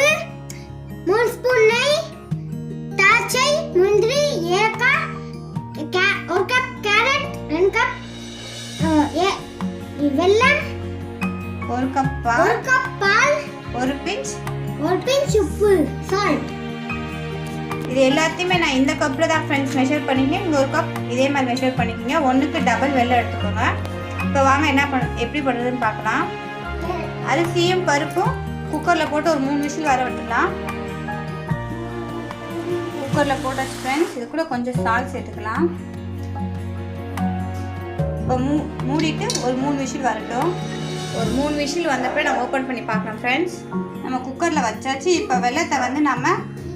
பருப்பு, 3 ஸ்பூன் நெய், திராட்சை, முந்திரி, ஏலக்காய், 1 கப் கேரட், 2 கப் வெல்லம், 1 கப் பால், 1 பிஞ்ச் உப்பு, சால்ட். இது எல்லாத்தையுமே நான் இந்த கப்பில் தான் ஃப்ரெண்ட்ஸ் மெஷர் பண்ணிக்கேன். இங்கே 1 கப் இதே மாதிரி மெஷர் பண்ணிக்கோங்க. 1க்கு டபுள் வெல்லம் எடுத்துக்கோங்க. இப்போ வாங்க எப்படி பண்ணுறதுன்னு பார்க்கலாம். அரிசியும் பருப்பும் குக்கரில் போட்டு ஒரு 3 விசில் வர விட்டுக்கலாம். குக்கரில் போட்டாச்சு ஃப்ரெண்ட்ஸ். இது கூட கொஞ்சம் சால்ட் சேர்த்துக்கலாம். இப்போ மூடிட்டு ஒரு 3 விசில் வரட்டும். ஒரு 3 விசில் வந்தப்போ நம்ம ஓப்பன் பண்ணி பார்க்கலாம் ஃப்ரெண்ட்ஸ். நம்ம குக்கரில் வச்சாச்சு. இப்போ வெல்லத்தை வந்து நம்ம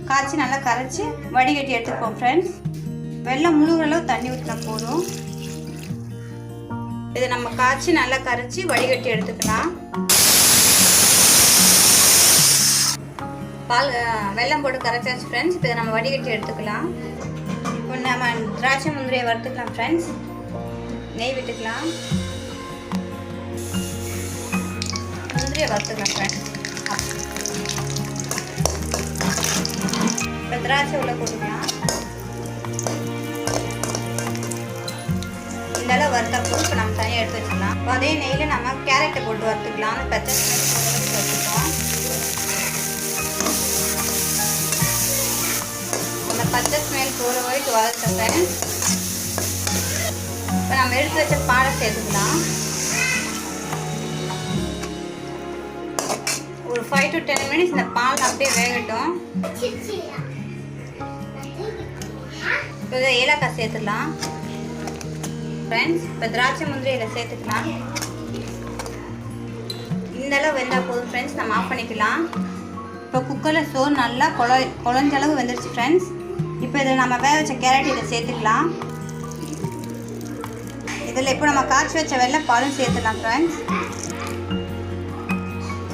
காய்ச்சி நல்லா கரைச்சி வடிகட்டி எடுத்துப்போம் ஃப்ரெண்ட்ஸ். வெல்லம் முழுகிற அளவு தண்ணி ஊற்றினா போதும். இதை நம்ம காய்ச்சி நல்லா கரைச்சி வடிகட்டி எடுத்துக்கலாம். வெல்லம் போட்டு கரைச்சாச்சு ஃப்ரெண்ட்ஸ். இப்போ இதை நம்ம வடிகட்டி எடுத்துக்கலாம். இப்போ நம்ம திராட்சை முந்திரியை வறுத்துக்கலாம் ஃப்ரெண்ட்ஸ். நெய் விட்டுக்கலாம். முந்திரியை வறுத்துக்கலாம் ஃப்ரெண்ட்ஸ். இப்போ திராட்சை உள்ள போட்டுக்கலாம். இந்த அளவு வறுத்தா போதும். இப்போ நம்ம தனியாக எடுத்து வச்சுக்கலாம். இப்போ அதே நெய்யில் நம்ம கேரட்டை போட்டு வறுத்துக்கலாம். அந்த பச்சை வறுத்துக்கலாம். அந்த பச்சை ஸ்மெல் போகிற வரைக்கும் வறுத்துட்டேன். இப்போ நம்ம எடுத்து வச்ச பாலை சேர்த்துக்கலாம். ஒரு 5 to 10 மினிட்ஸ் இந்த பால் அப்படியே வேகட்டும். இப்போ இதை ஏலக்காய் சேர்த்துக்கலாம் ஃப்ரெண்ட்ஸ். இப்போ திராட்சை முந்திரி இதில் சேர்த்துக்கலாம். இந்த அளவு வெந்தால் போதும் ஃப்ரெண்ட்ஸ். நம்ம ஆஃப் பண்ணிக்கலாம். இப்போ குக்கரில் சோறு நல்லா குழஞ்ச அளவு வெந்துருச்சு ஃப்ரெண்ட்ஸ். இப்போ இதில் நம்ம வேக வச்ச கேரட் இதை சேர்த்துக்கலாம். இதில் இப்போ நம்ம காய்ச்சி வச்ச வெள்ளை பாலும் சேர்த்துக்கலாம் ஃப்ரெண்ட்ஸ்.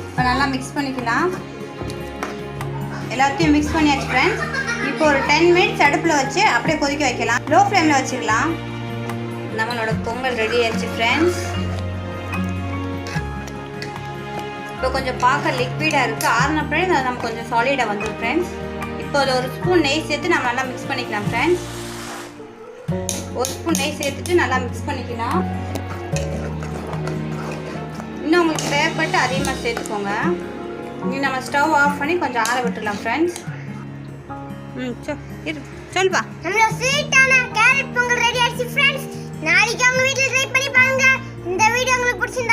இப்போ நல்லா மிக்ஸ் பண்ணிக்கலாம். எல்லாத்தையும் மிக்ஸ் பண்ணியாச்சு ஃப்ரெண்ட்ஸ். இப்போ ஒரு 10 மினிட்ஸ் அடுப்பில் வச்சு அப்படியே கொதிக்க வைக்கலாம். லோ ஃப்ளேமில் வச்சுக்கலாம். நம்மளோட பொங்கல் ரெடி ஆயிடுச்சு ஃப்ரெண்ட்ஸ். இப்போ கொஞ்சம் பார்க்க லிக்விடாக இருக்குது. ஆறுன ஃப்ரெண்ட்ஸ் அது நம்ம கொஞ்சம் சாலிடாக வந்துடும் ஃப்ரெண்ட்ஸ். இப்போ அதில் 1 ஸ்பூன் நெய் சேர்த்து நம்ம நல்லா மிக்ஸ் பண்ணிக்கலாம் ஃப்ரெண்ட்ஸ். 1 ஸ்பூன் நெய் சேர்த்துட்டு நல்லா மிக்ஸ் பண்ணிக்கலாம். இன்னும் உங்களுக்கு தேவைப்பட்டு அதிகமாக சேர்த்துக்கோங்க. இனி நம்ம ஸ்டவ் ஆஃப் பண்ணி கொஞ்சம் ஆற விட்டுடலாம் ஃப்ரெண்ட்ஸ். சொல்லுப்பா. நம்மளோட ஸ்வீட்டான கேரட் பொங்கல் ரெடி ஆயிடுச்சு ஃப்ரெண்ட்ஸ். நாளைக்கு அவங்க வீட்டில் ட்ரை பண்ணி பாருங்க. இந்த வீடியோ உங்களுக்கு பிடிச்சிருந்தா